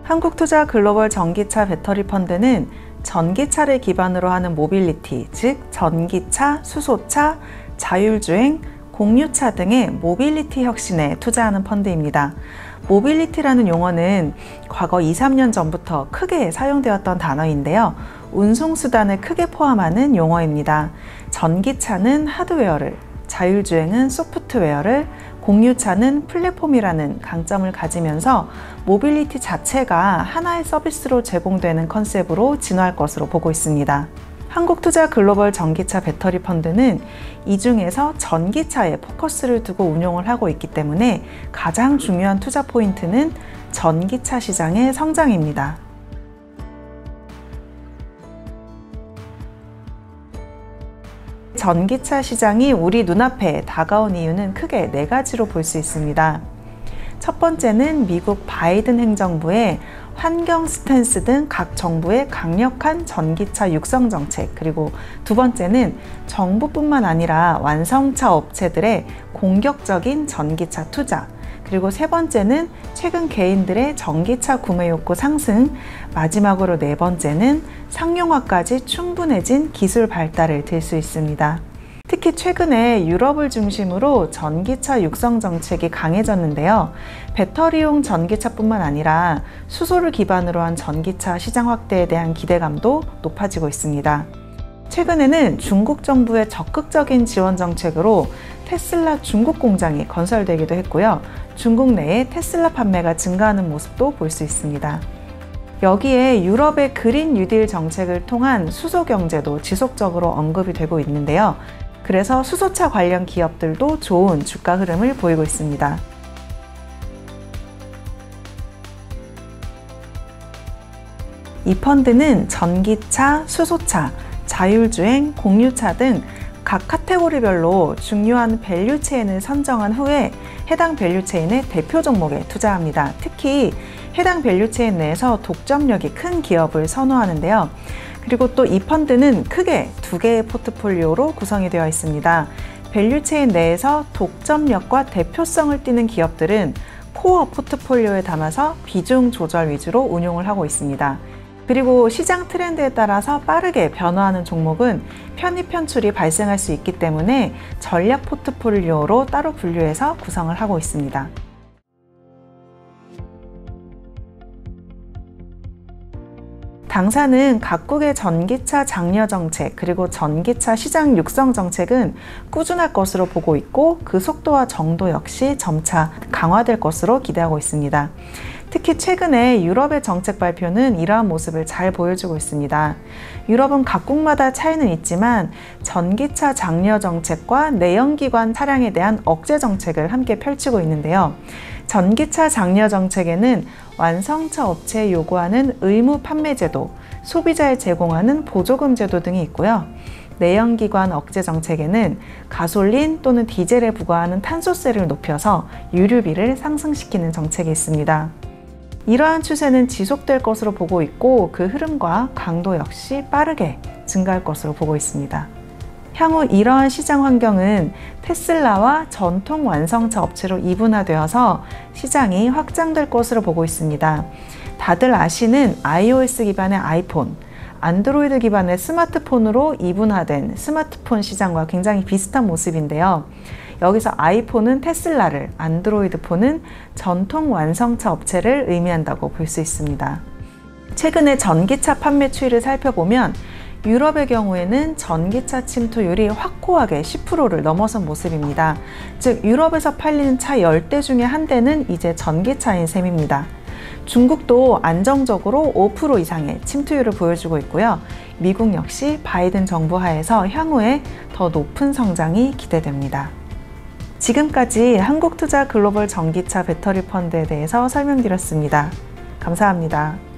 한국투자 글로벌 전기차 배터리 펀드는 전기차를 기반으로 하는 모빌리티, 즉 전기차, 수소차, 자율주행, 공유차 등의 모빌리티 혁신에 투자하는 펀드입니다. 모빌리티라는 용어는 과거 2, 3년 전부터 크게 사용되었던 단어인데요. 운송수단을 크게 포함하는 용어입니다. 전기차는 하드웨어를, 자율주행은 소프트웨어를, 공유차는 플랫폼이라는 강점을 가지면서 모빌리티 자체가 하나의 서비스로 제공되는 컨셉으로 진화할 것으로 보고 있습니다. 한국투자 글로벌 전기차 배터리 펀드는 이 중에서 전기차에 포커스를 두고 운용을 하고 있기 때문에 가장 중요한 투자 포인트는 전기차 시장의 성장입니다. 전기차 시장이 우리 눈앞에 다가온 이유는 크게 4가지로 볼 수 있습니다. 첫 번째는 미국 바이든 행정부의 환경 스탠스 등 각 정부의 강력한 전기차 육성 정책, 그리고 두 번째는 정부뿐만 아니라 완성차 업체들의 공격적인 전기차 투자, 그리고 세 번째는 최근 개인들의 전기차 구매 욕구 상승, 마지막으로 네 번째는 상용화까지 충분해진 기술 발달을 들 수 있습니다. 특히 최근에 유럽을 중심으로 전기차 육성 정책이 강해졌는데요. 배터리용 전기차뿐만 아니라 수소를 기반으로 한 전기차 시장 확대에 대한 기대감도 높아지고 있습니다. 최근에는 중국 정부의 적극적인 지원 정책으로 테슬라 중국 공장이 건설되기도 했고요. 중국 내에 테슬라 판매가 증가하는 모습도 볼 수 있습니다. 여기에 유럽의 그린 뉴딜 정책을 통한 수소 경제도 지속적으로 언급이 되고 있는데요. 그래서 수소차 관련 기업들도 좋은 주가 흐름을 보이고 있습니다. 이 펀드는 전기차, 수소차, 자율주행, 공유차 등 각 카테고리별로 중요한 밸류체인을 선정한 후에 해당 밸류체인의 대표 종목에 투자합니다. 특히 해당 밸류체인 내에서 독점력이 큰 기업을 선호하는데요. 그리고 또 이 펀드는 크게 2개의 포트폴리오로 구성이 되어 있습니다. 밸류체인 내에서 독점력과 대표성을 띠는 기업들은 코어 포트폴리오에 담아서 비중 조절 위주로 운용을 하고 있습니다. 그리고 시장 트렌드에 따라서 빠르게 변화하는 종목은 편입 편출이 발생할 수 있기 때문에 전략 포트폴리오로 따로 분류해서 구성을 하고 있습니다. 당사는 각국의 전기차 장려 정책 그리고 전기차 시장 육성 정책은 꾸준할 것으로 보고 있고 그 속도와 정도 역시 점차 강화될 것으로 기대하고 있습니다. 특히 최근에 유럽의 정책 발표는 이러한 모습을 잘 보여주고 있습니다. 유럽은 각국마다 차이는 있지만 전기차 장려 정책과 내연기관 차량에 대한 억제 정책을 함께 펼치고 있는데요. 전기차 장려 정책에는 완성차 업체에 요구하는 의무 판매 제도, 소비자에 제공하는 보조금 제도 등이 있고요. 내연기관 억제 정책에는 가솔린 또는 디젤에 부과하는 탄소세를 높여서 유류비를 상승시키는 정책이 있습니다. 이러한 추세는 지속될 것으로 보고 있고 그 흐름과 강도 역시 빠르게 증가할 것으로 보고 있습니다. 향후 이러한 시장 환경은 테슬라와 전통 완성차 업체로 이분화되어서 시장이 확장될 것으로 보고 있습니다. 다들 아시는 iOS 기반의 아이폰, 안드로이드 기반의 스마트폰으로 이분화된 스마트폰 시장과 굉장히 비슷한 모습인데요. 여기서 아이폰은 테슬라를, 안드로이드 폰은 전통 완성차 업체를 의미한다고 볼 수 있습니다. 최근에 전기차 판매 추이를 살펴보면 유럽의 경우에는 전기차 침투율이 확고하게 10%를 넘어선 모습입니다. 즉 유럽에서 팔리는 차 10대 중에 1대는 이제 전기차인 셈입니다. 중국도 안정적으로 5% 이상의 침투율을 보여주고 있고요. 미국 역시 바이든 정부 하에서 향후에 더 높은 성장이 기대됩니다. 지금까지 한국투자 글로벌 전기차 배터리 펀드에 대해서 설명드렸습니다. 감사합니다.